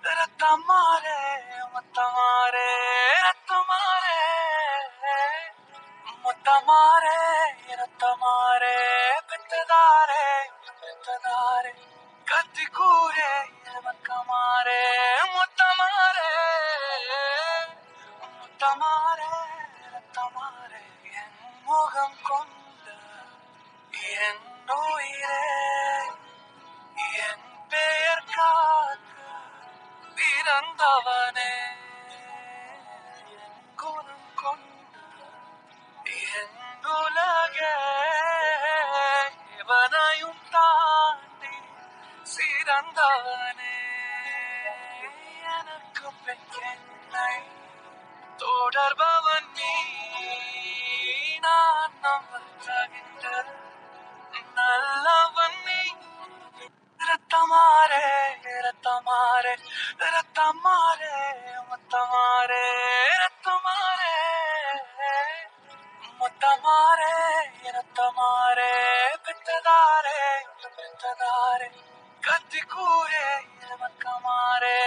ரத்தமாரே முத்தமாரே ரத்தமாரே முத்தமாரே ரத்தமாரே பெத்ததாரே பெத்ததாரே கத்தி கூரே மக்கமாரே முத்தமாரே முத்தமாரே ரத்தமாரே என் முகம் கொண்ட என் உயிரே என் பெயர் காக்க பிறந்தவனே என் குணம் கொண்ட என் உலகே எவனையும் தாண்டி சிறந்தவனே எனக்கு பெண்ணை தொடர்பவன் நீ நான் நம்புகின்ற நல்லவன் நீ ரத்தமாரே ரத்தமாரே ரத்தமாரே முத்தமாரே ரத்தமாரே முத்தமாரே ரத்தமாரே பெத்ததாரே பெத்ததாரே கத்தி கூரே மக்கமாரே